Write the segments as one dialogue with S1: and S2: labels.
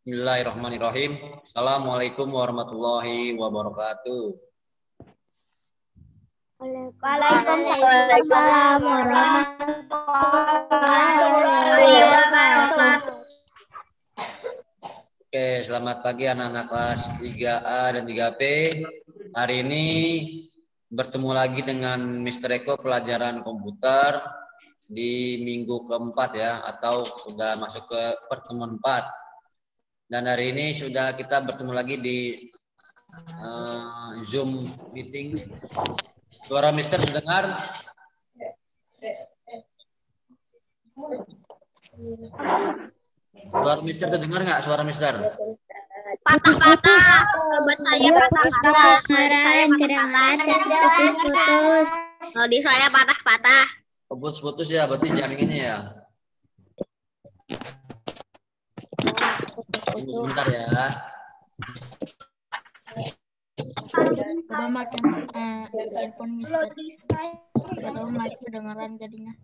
S1: Bismillahirrahmanirrahim. Assalamualaikum warahmatullahi wabarakatuh.
S2: Waalaikumsalam warahmatullahi wabarakatuh.
S1: Oke, selamat pagi anak-anak kelas 3A dan 3P. Hari ini bertemu lagi dengan Mr. Eko pelajaran komputer di minggu keempat ya, atau sudah masuk ke pertemuan 4. Dan hari ini sudah kita bertemu lagi di Zoom meeting. Suara Mister terdengar? Suara Mister terdengar nggak? Suara Mister?
S2: Patah-patah. Saya patah-patah. Kedengaran putus-putus. Kalau di saya patah-patah.
S1: Putus-putus ya, berarti jaringannya ya. Tunggu sebentar ya.
S3: Coba makan earphone Mister. Baru mic kedengaran jadinya.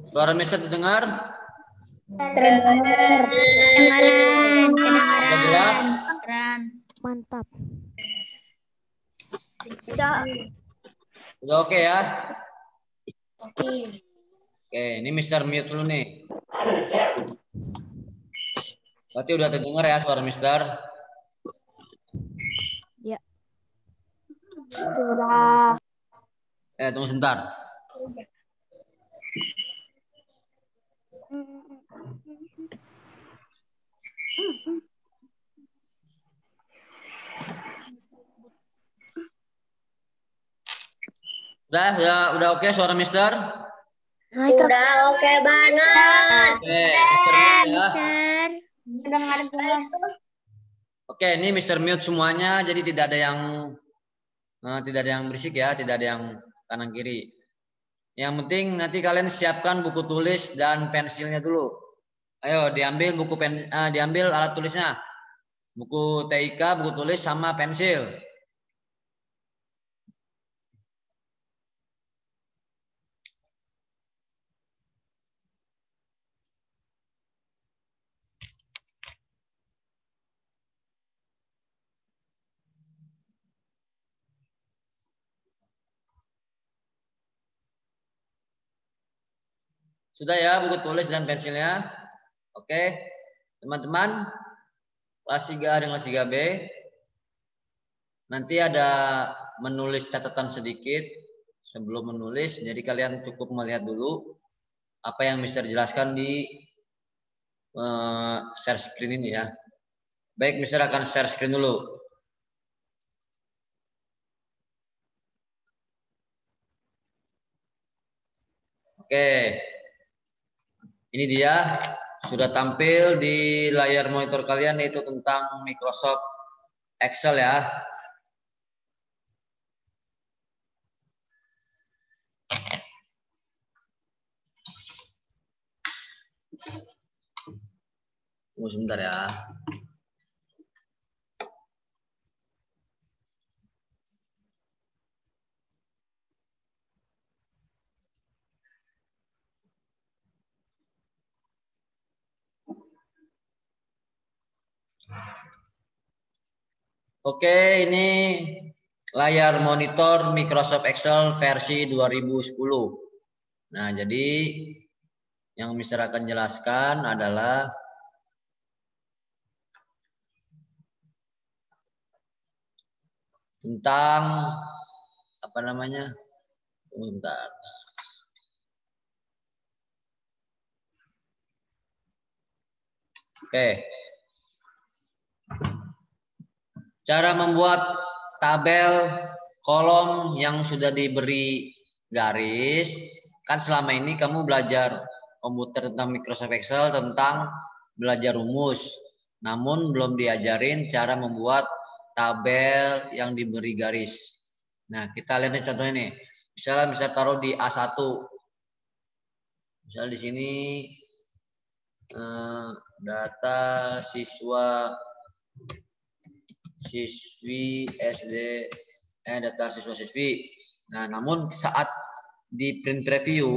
S1: Suara Mister terdengar?
S2: Kedengaran.
S1: Sudah jelas?
S3: Mantap.
S1: Udah oke ya?
S2: Oke.
S1: Oke, ini Mister mute dulu nih. Berarti udah terdengar ya suara Mister?
S3: Ya.
S2: Sudah.
S1: Tunggu sebentar. Udah oke suara Mister?
S2: Udah oke banget.
S1: Oke, Mister mute ya.
S2: Kedengaran jelas.
S1: Oke, ini Mister mute semuanya, jadi tidak ada yang berisik ya, tidak ada yang kanan kiri. Yang penting nanti kalian siapkan buku tulis dan pensilnya dulu. Ayo diambil diambil alat tulisnya, buku TIK, buku tulis sama pensil. Sudah ya buku tulis dan pensilnya? Oke, teman-teman kelas 3A dan kelas 3B. Nanti ada menulis catatan sedikit sebelum menulis. Jadi kalian cukup melihat dulu apa yang Mister jelaskan di share screen ini ya. Baik, Mister akan share screen dulu. Oke. Ini dia sudah tampil di layar monitor kalian, yaitu tentang Microsoft Excel ya. Tunggu sebentar ya. Oke, ini layar monitor Microsoft Excel versi 2010. Nah, jadi yang Mister akan jelaskan adalah tentang apa namanya? Bentar. Oke. Cara membuat tabel kolom yang sudah diberi garis. Kan selama ini kamu belajar komputer tentang Microsoft Excel, tentang belajar rumus. Namun belum diajarin cara membuat tabel yang diberi garis. Nah, kita lihat nih contohnya nih. Misalnya bisa taruh di A1. Misal di sini data siswi SD, data siswa-siswi. Nah, namun saat di print preview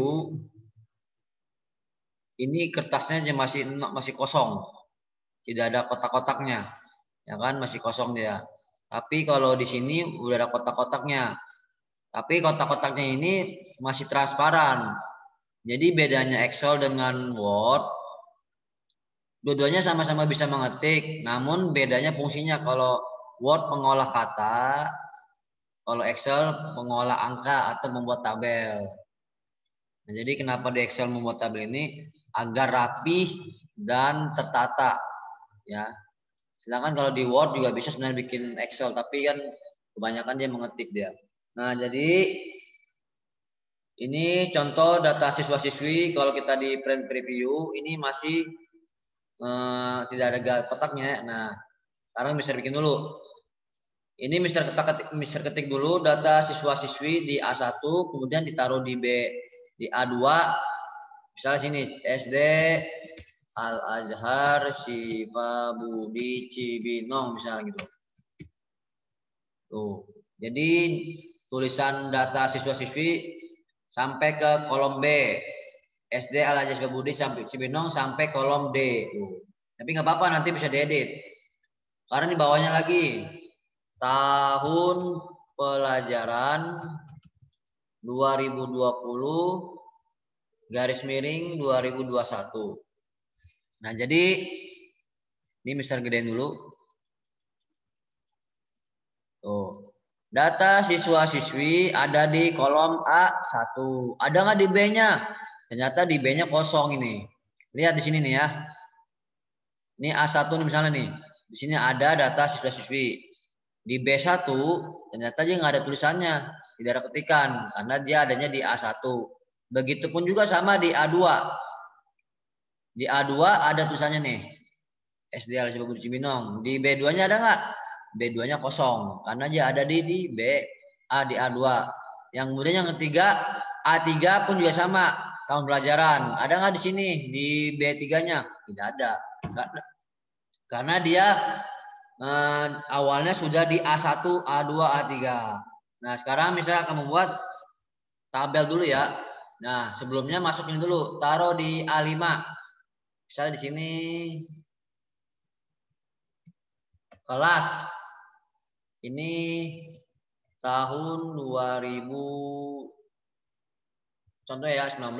S1: ini kertasnya masih kosong, tidak ada kotak-kotaknya, ya kan, masih kosong dia. Tapi kalau di sini udah ada kotak-kotaknya. Tapi kotak-kotaknya ini masih transparan. Jadi bedanya Excel dengan Word, dua-duanya sama-sama bisa mengetik, namun bedanya fungsinya. Kalau Word mengolah kata, kalau Excel mengolah angka atau membuat tabel. Nah, jadi kenapa di Excel membuat tabel ini agar rapih dan tertata, ya. Sedangkan kalau di Word juga bisa sebenarnya bikin Excel, tapi kan kebanyakan dia mengetik dia. Nah, jadi ini contoh data siswa-siswi. Kalau kita di print preview ini masih tidak ada kotaknya. Nah, sekarang Mister bikin dulu. Ini Mister ketik dulu data siswa-siswi di A1, kemudian ditaruh di A2. Misalnya sini SD Al-Azhar Syifa Budi Cibinong misalnya gitu. Tuh. Jadi tulisan data siswa-siswi sampai ke kolom B. SD Al-Azhar Syifa Budi sampai Cibinong sampai kolom D. Tuh. Tapi nggak apa-apa, nanti bisa diedit. Karena di bawahnya lagi tahun pelajaran 2020 garis miring 2021. Nah, jadi ini Mister gedein dulu. Tuh. Data siswa-siswi ada di kolom A1. Ada nggak di B-nya? Ternyata di B-nya kosong ini. Lihat di sini nih ya. Ini A1 nih misalnya nih. Di sini ada data siswa-siswi. Di B1 ternyata dia nggak ada tulisannya, tidak ada ketikan karena dia adanya di A1. Begitupun juga sama di A2. Di A2 ada tulisannya nih. SD Al-Syifa Budi Cibinong. Di B2-nya ada nggak? B2-nya kosong karena dia ada di B di A2. Yang kemudian yang ketiga A3 pun juga sama, tahun pelajaran. Ada nggak di sini di B3-nya? Tidak ada. Karena dia awalnya sudah di A1, A2, A3. Nah, sekarang misalnya akan membuat tabel dulu ya. Nah, sebelumnya masukin dulu, taruh di A5. Misalnya di sini kelas ini tahun 2000, contoh ya 19.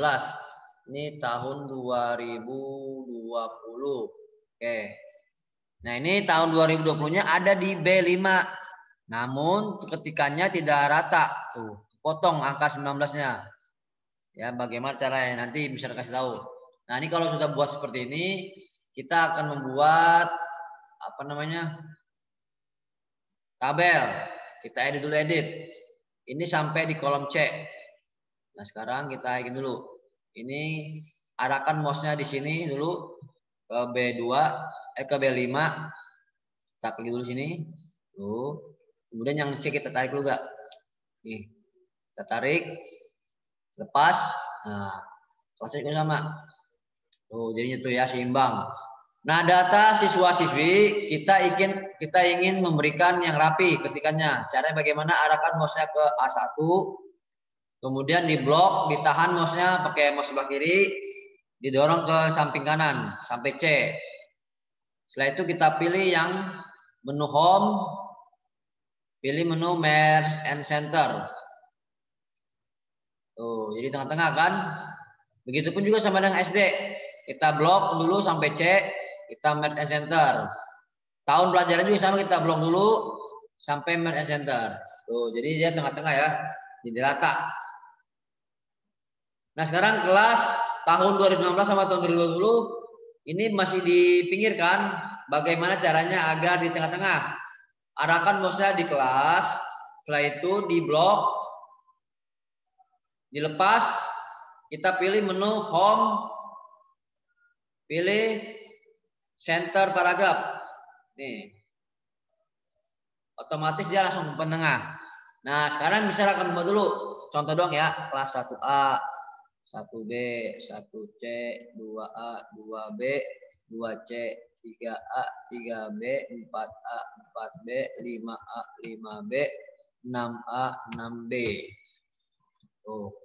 S1: Ini tahun 2020. Oke. Nah, ini tahun 2020-nya ada di B5. Namun ketikannya tidak rata. Tuh, potong angka 19-nya. Ya, bagaimana caranya nanti bisa kasih tahu. Nah, ini kalau sudah buat seperti ini, kita akan membuat apa namanya? Tabel. Kita edit dulu Ini sampai di kolom C. Nah, sekarang kita ingin dulu. Ini arahkan mouse-nya di sini dulu ke B2, ke B5. Kita pilih dulu sini. Tuh. Kemudian yang C kita tarik dulu gak? Nih. Kita tarik. Lepas. Nah, prosesnya juga sama. Tuh, jadinya tuh ya seimbang. Nah, data siswa-siswi kita ingin memberikan yang rapi ketikannya. Caranya bagaimana? Arahkan mouse-nya ke A1. Kemudian di blok, ditahan mouse-nya pakai mouse sebelah kiri, didorong ke samping kanan sampai C. Setelah itu kita pilih yang menu home, pilih menu merge and center. Tuh, jadi tengah-tengah kan? Begitupun juga sama dengan SD. Kita blok dulu sampai C, kita merge and center. Tahun pelajaran juga sama, kita blok dulu sampai merge and center. Tuh, jadi dia tengah-tengah ya, jadi rata. Nah, sekarang kelas tahun 2019 sama tahun 2020 ini masih dipinggirkan. Bagaimana caranya agar di tengah-tengah? Arahkan mouse-nya di kelas, setelah itu di blok, dilepas, kita pilih menu home, pilih center paragraf. Nih. Otomatis dia langsung ke tengah. Nah, sekarang misalnya akan membuat dulu contoh dong ya, kelas 1A. 1B, 1C, 2A, 2B, 2C, 3A, 3B, 4A, 4B, 5A, 5B, 6A, 6B. Tuh.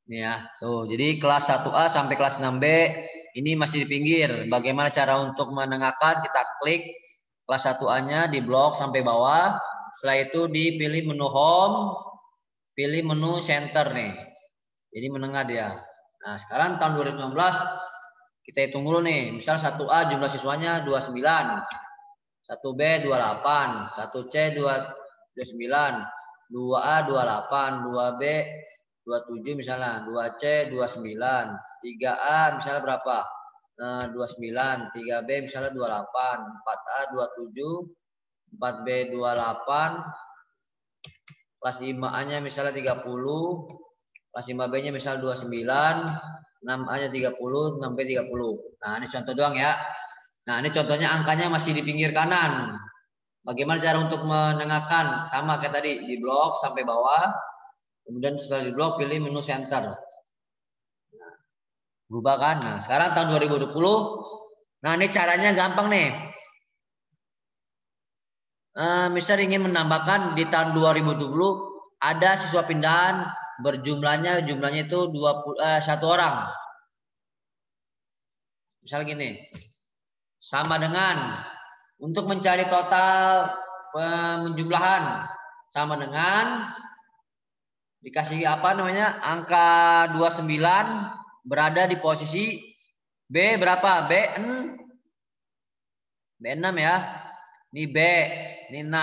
S1: Ini ya, tuh. Jadi kelas 1A sampai kelas 6B ini masih di pinggir. Bagaimana cara untuk menengahkan? Kita klik kelas 1A-nya di blok sampai bawah. Setelah itu dipilih menu home, pilih menu center nih. Jadi menengah dia. Nah, sekarang tahun 2019 kita hitung dulu nih. Misal 1A jumlah siswanya 29. 1B 28, 1C 29, 2A 28, 2B 27 misalnya, 2C 29, 3A misalnya berapa? 29, 3B misalnya 28, 4A 27, 4B 28, kelas 5A-nya misalnya 30, kelas 5B-nya misalnya 29, 6A-nya 30, 6B 30. Nah, ini contoh doang ya. Nah, ini contohnya angkanya masih di pinggir kanan. Bagaimana cara untuk menengahkan? Sama kayak tadi, di blok sampai bawah. Kemudian setelah di blok pilih menu center. Nah, berubah kan? Nah, sekarang tahun 2020. Nah, ini caranya gampang nih. Misal ingin menambahkan di tahun 2020 ada siswa pindahan jumlahnya itu 1 orang. Misal gini. Sama dengan untuk mencari total penjumlahan sama dengan dikasih apa namanya angka 29 berada di posisi B berapa? B6 ya. Ini B, ini 6.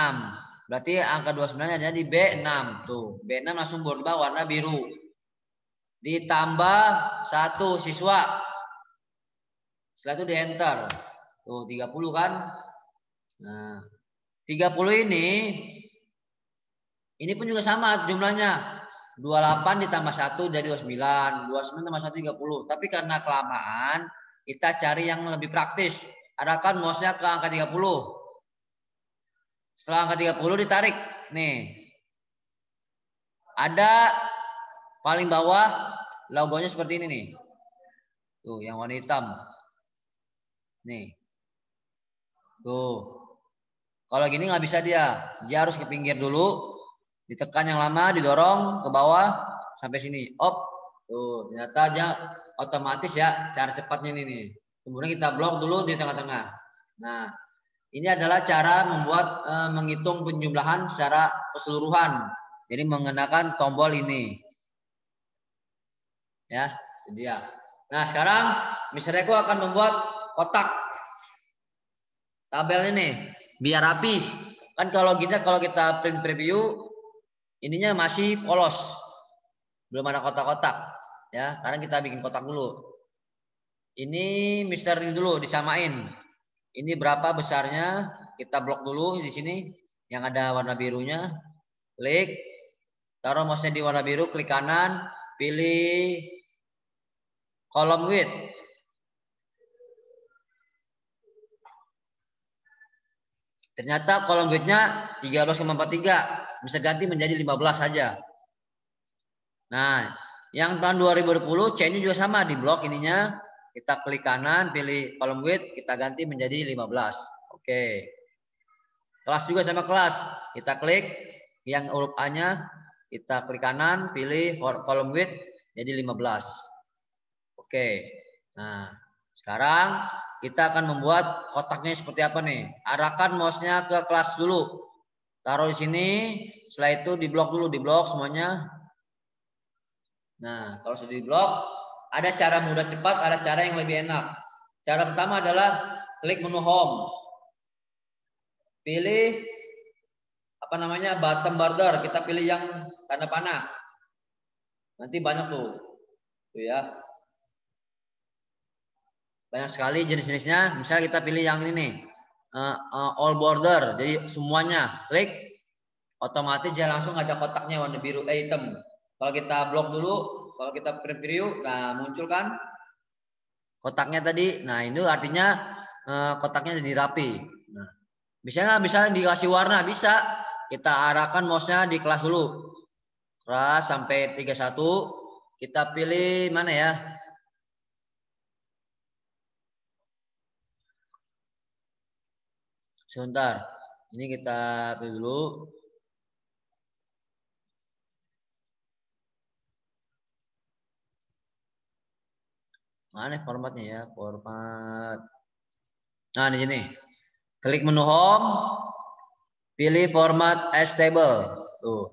S1: Berarti angka 29 ada di B6 tuh. B6 langsung berubah warna biru. Ditambah 1 siswa. Setelah itu di enter. Tuh 30 kan. Nah, 30 ini pun juga sama jumlahnya. 28 ditambah 1 dari 29. 29 tambah 1 30. Tapi karena kelamaan, kita cari yang lebih praktis. Arahkan mouse-nya ke angka 30. Setelah angka 30 ditarik. Nih. Ada paling bawah logonya seperti ini nih. Tuh, yang warna hitam. Nih. Tuh. Kalau gini nggak bisa dia. Dia harus ke pinggir dulu. Ditekan yang lama, didorong ke bawah sampai sini. Op. Tuh, ternyata dia otomatis ya cara cepatnya ini nih. Kemudian kita blok dulu di tengah-tengah. Nah, ini adalah cara membuat menghitung penjumlahan secara keseluruhan. Jadi menggunakan tombol ini. Ya, jadi ya. Nah, sekarang Mr. Eko akan membuat kotak tabel ini biar rapi. Kan kalau kita print preview ininya masih polos. Belum ada kotak-kotak ya. Karena kita bikin kotak dulu. Ini Mister ini dulu disamain. Ini berapa besarnya? Kita blok dulu di sini yang ada warna birunya. Klik. Taruh mouse-nya di warna biru, klik kanan, pilih column width. Ternyata column width-nya 13,43. Bisa ganti menjadi 15 saja. Nah, yang tahun 2020 C-nya juga sama di blok ininya. Kita klik kanan, pilih column width, kita ganti menjadi 15. Oke. Kelas juga sama kelas. Kita klik yang huruf A-nya, kita klik kanan, pilih column width jadi 15. Oke. Nah, sekarang kita akan membuat kotaknya seperti apa nih? Arahkan mouse-nya ke kelas dulu. Taruh di sini, setelah itu di blok dulu, di blok semuanya. Nah, kalau sudah di blok, ada cara mudah cepat, ada cara yang lebih enak. Cara pertama adalah klik menu home. Pilih apa namanya bottom border, kita pilih yang tanda panah. Nanti banyak tuh ya. Banyak sekali jenis-jenisnya. Misalnya kita pilih yang ini nih, all border. Jadi semuanya klik, otomatis dia langsung ada kotaknya warna biru hitam. Kalau kita blok dulu, kalau kita preview, nah muncul kan kotaknya tadi. Nah ini artinya kotaknya jadi rapi. Nah, bisa dikasih warna? Bisa. kita arahkan mouse-nya di kelas dulu. Kelas sampai 31. Kita pilih mana ya? Sebentar. Ini kita pilih dulu. Mana formatnya ya? Format. Nah, di sini. Klik menu home. Pilih format as table. Tuh.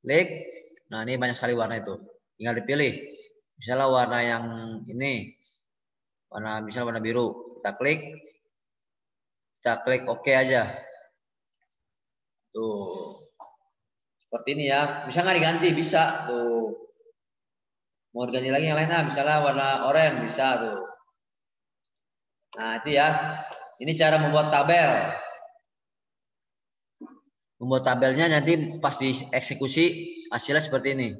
S1: Klik. Nah, ini banyak sekali warna itu. Tinggal dipilih. Misalnya warna yang ini. Misalnya warna biru. Kita klik. Kita klik OK aja. Tuh. Seperti ini ya. Bisa nggak diganti? Bisa. Tuh. Mau diganti lagi yang lainnya. Misalnya warna oranye. Bisa tuh. Nah, itu ya. Ini cara membuat tabel. Membuat tabelnya nanti pas dieksekusi hasilnya seperti ini.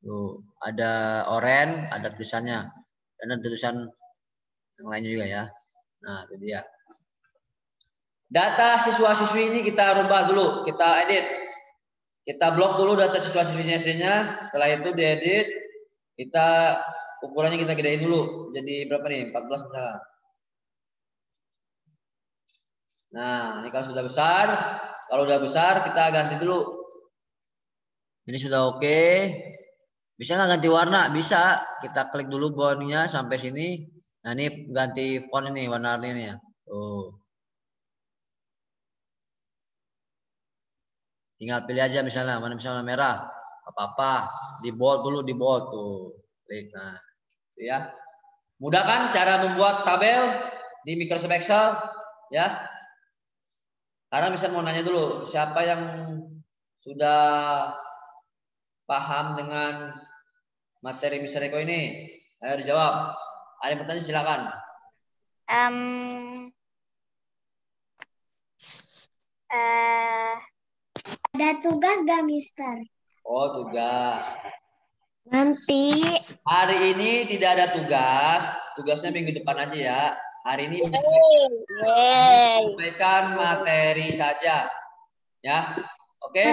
S1: Tuh, ada oranye, ada tulisannya. Dan ada tulisan yang lain juga ya. Nah, itu dia. Data siswa-siswi ini kita rubah dulu, kita edit. Kita blok dulu data siswa-siswinya SD-nya. Setelah itu diedit, kita ukurannya kita gedein dulu. Jadi berapa nih? 14 misalnya. Nah, ini kalau sudah besar, kita ganti dulu. Ini sudah oke. Bisa nggak ganti warna? Bisa. Kita klik dulu bawahnya sampai sini. Nah, ini ganti font ini, warna ini ya. Tuh. Tinggal pilih aja misalnya, mana misalnya merah. Apa-apa. Di bold dulu, di bold tuh. Klik. Nah, itu ya. Mudah kan cara membuat tabel di Microsoft Excel? Ya. Karena bisa mau nanya dulu, siapa yang sudah paham dengan materi Mr. Eko ini? Ayo dijawab. Ada yang bertanya silakan.
S2: Ada tugas gak, Mister?
S1: Oh, tugas.
S2: Nanti.
S1: Hari ini tidak ada tugas. Tugasnya minggu depan aja ya. Hari ini sampaikan materi saja. Ya. Oke.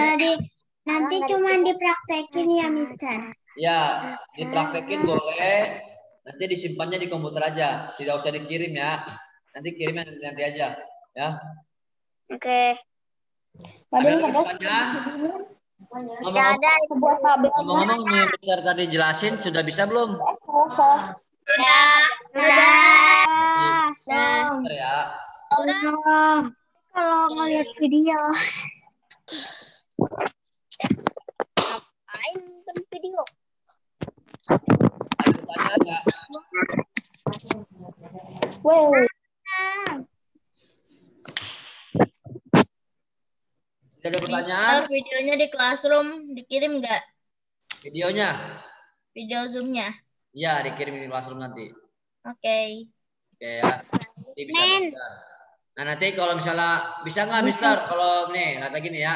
S2: Nanti cuma dipraktekin ya, Mister.
S1: Ya, dipraktekin boleh. Nanti disimpannya di komputer aja. Tidak usah dikirim ya. Nanti kirimnya nanti aja. Ya.
S2: Oke.
S1: Ada lagi pertanyaan? Ngomong-ngomong nih, Mister tadi jelasin sudah bisa belum?
S2: Sudah.
S1: Ya.
S2: Kalau ngeliat video. Ngapain nonton video?
S1: Ada pertanyaan nggak?
S2: Wow.
S1: Tidak ada pertanyaan?
S3: Videonya di Classroom dikirim nggak?
S1: Videonya?
S3: Video Zoom-nya?
S1: Iya, dikirim di Classroom nanti.
S3: Oke.
S1: Oke ya. Nanti bisa. Nah, nanti kalau misalnya bisa nggak Mister? Kalau nih, kata gini ya.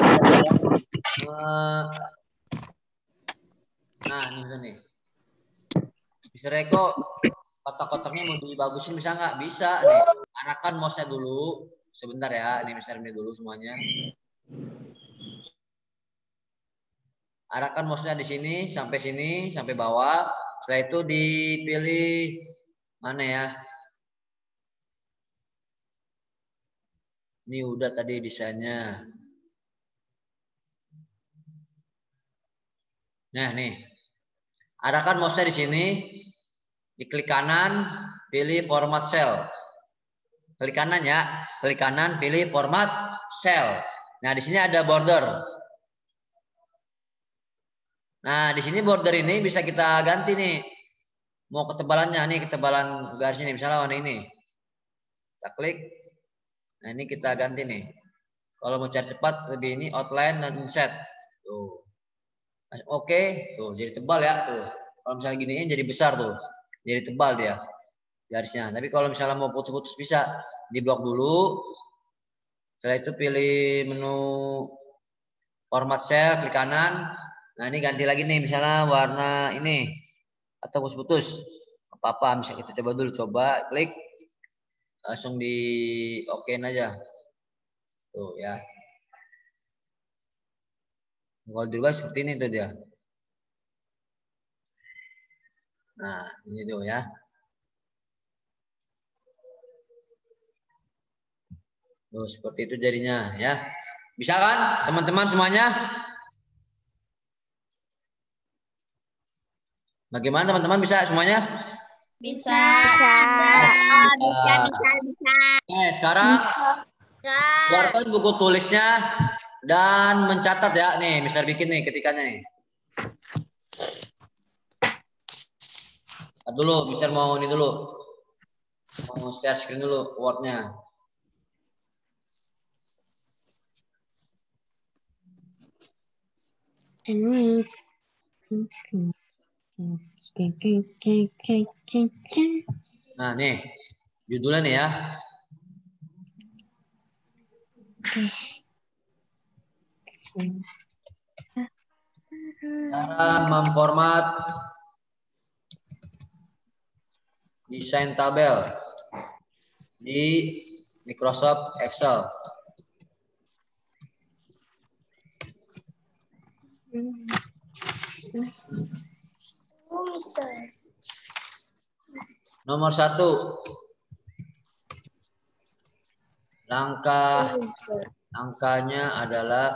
S1: Nah, ini nih. Mister Eko, kotak-kotaknya mau dibagusin bisa nggak? Bisa nih. Arahkan mouse-nya dulu. Sebentar ya, ini Mister ini dulu semuanya. Arahkan mouse-nya di sini, sampai bawah. Setelah itu dipilih mana ya? Ini udah tadi desainnya. Nah, nih. Arahkan mouse-nya di sini. Diklik kanan, pilih format cell. Klik kanan ya. Klik kanan, pilih format cell. Nah, di sini ada border. Nah, di sini border ini bisa kita ganti nih. Mau ketebalannya nih, ketebalan garis ini misalnya warna ini. Kita klik. Nah, ini kita ganti nih. Kalau mau cari cepat lebih ini outline dan inset. Tuh. Oke, tuh jadi tebal ya, tuh. Kalau misalnya giniin jadi besar tuh. Jadi tebal dia garisnya. Tapi kalau misalnya mau putus-putus bisa diblok dulu. Setelah itu pilih menu format cell, klik kanan. Nah, ini ganti lagi nih misalnya warna ini atau putus-putus. Apa-apa bisa kita coba dulu, coba klik langsung di okein aja. Tuh ya. Kalau dirubah seperti ini tuh dia. Nah, ini tuh ya. Tuh, seperti itu jadinya ya. Bisa kan teman-teman semuanya? Bagaimana teman-teman, bisa semuanya?
S3: Bisa.
S2: Bisa.
S1: Oke, sekarang keluarkan buku tulisnya dan mencatat ya. Nih, Mister bikin nih ketikannya nih. Ntar dulu, Mister mau ini dulu. Mau share screen dulu Word-nya. Nah, nih. Judulnya nih ya. Cara memformat desain tabel di Microsoft Excel.
S2: Mister.
S1: Nomor 1. Langkahnya adalah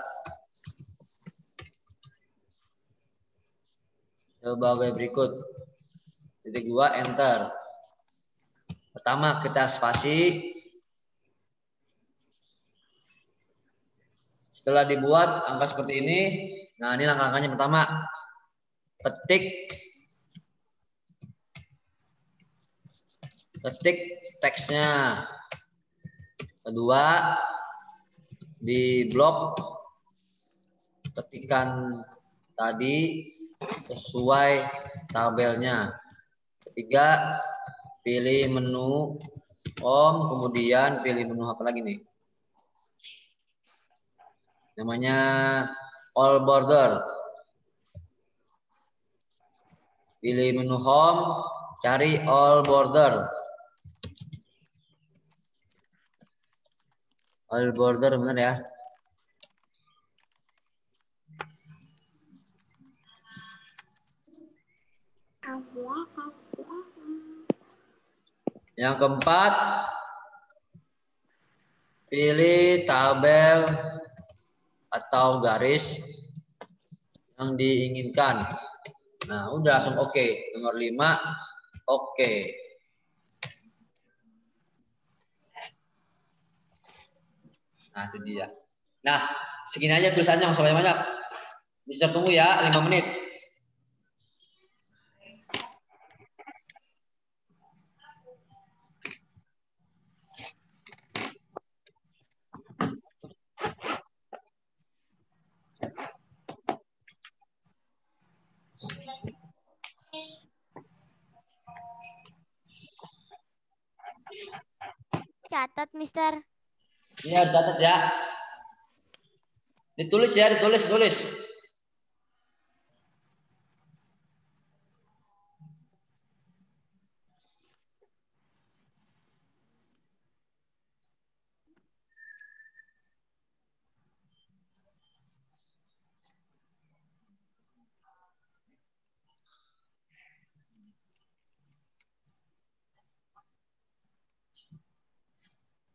S1: sebagai berikut. Titik 2, enter. Pertama kita spasi. Setelah dibuat angka seperti ini, nah ini langkah-langkahnya. Pertama, ketik teksnya. Kedua, di blok ketikan tadi sesuai tabelnya. Ketiga, pilih menu home, kemudian pilih menu apa lagi nih? Namanya all border. Pilih menu home, cari all border. All border benar ya. Yang keempat, pilih tabel atau garis yang diinginkan. Nah, udah langsung oke. Nomor 5, oke. Nah, itu dia. Nah, segini aja tulisannya, nggak usah banyak-banyak. Bisa tunggu ya, 5 menit.
S2: Catat, Mister.
S1: Iya, catat ya. Ditulis ya, ditulis.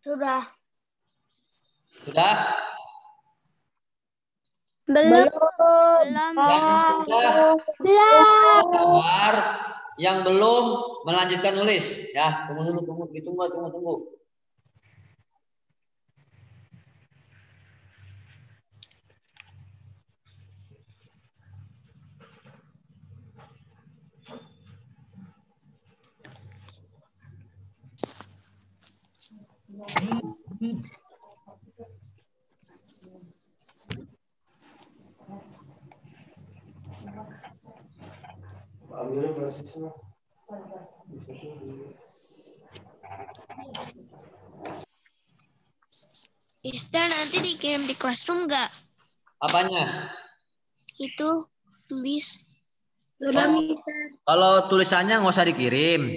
S2: Sudah.
S1: Sudah?
S2: Belum.
S1: Sudah. Sabar. Yang belum melanjutkan nulis. Ya, tunggu.
S4: Mister, nanti dikirim di classroom nggak?
S1: Apanya?
S4: Itu tulis.
S1: Kalau tulisannya nggak usah dikirim.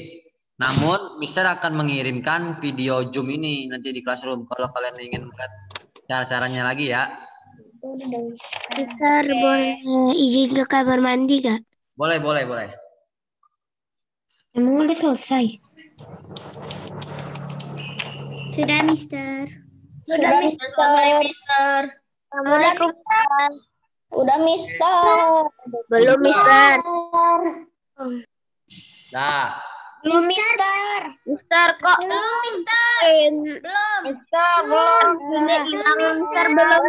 S1: Namun, Mister akan mengirimkan video Zoom ini nanti di classroom. Kalau kalian ingin melihat cara-caranya lagi ya.
S2: Mister, boleh izin ke kamar mandi gak?
S1: Boleh, boleh, boleh.
S2: Emang udah selesai? Sudah, Mister.
S3: Sudah selesai, Mister.
S2: Assalamualaikum.
S3: Udah, Mister.
S2: Belum, Mister.
S1: Nah,
S2: Belum, Mister. Mister, kok?
S3: Belum, Mister. Belum.
S2: Mister, belum. Ini hilang, Mister. Belum.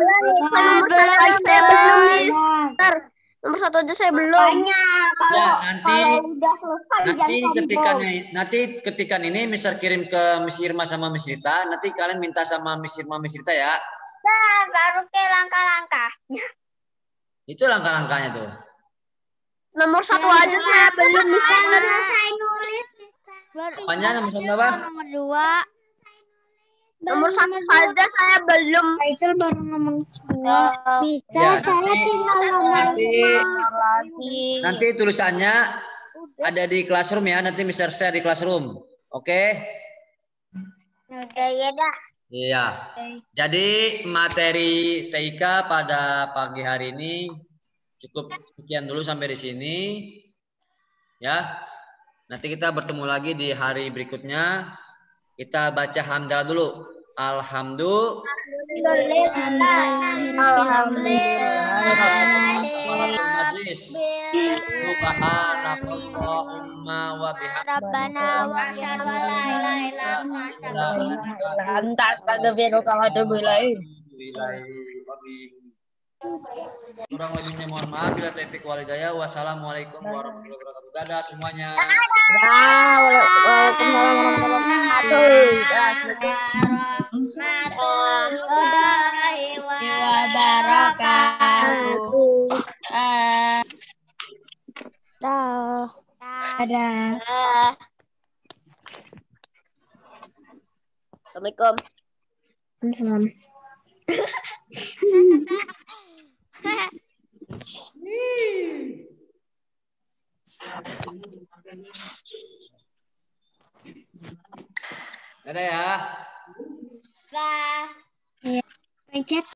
S2: Mister. Nomor 1 aja saya belum.
S1: ya nanti
S2: Udah selesai,
S1: nanti ketikan ini Mister kirim ke Miss Irma sama Miss Rita. Nanti kalian minta sama Miss Irma, Miss Rita ya.
S2: baru ke langkah-langkah.
S1: Itu langkah-langkahnya tuh.
S2: Nomor 1 aja saya belum bisa selesai nulis.
S1: Apanya nomor 1 apa?
S2: Nomor 2. Nomor 1 saja saya belum. Faisal baru nomor 2. Bisa
S1: Ya,
S2: saya tinggal nomor
S1: nanti tulisannya ada di classroom ya. Nanti Mister share di classroom. Oke?
S2: Oke, ya dah.
S1: Iya. Jadi materi TIK pada pagi hari ini cukup sekian dulu sampai di sini. Ya. Nanti kita bertemu lagi di hari berikutnya. Kita baca hamdalah dulu. Subhanallahumma wa kurang lebihnya mohon maaf. Bila taufiq wal hidayah. Wassalamualaikum warahmatullahi wabarakatuh. Dadah semuanya.
S3: Warahmatullahi wabarakatuh.
S2: Dadah. Assalamualaikum.
S1: Dadah ya.
S3: Dah.
S2: Pencet.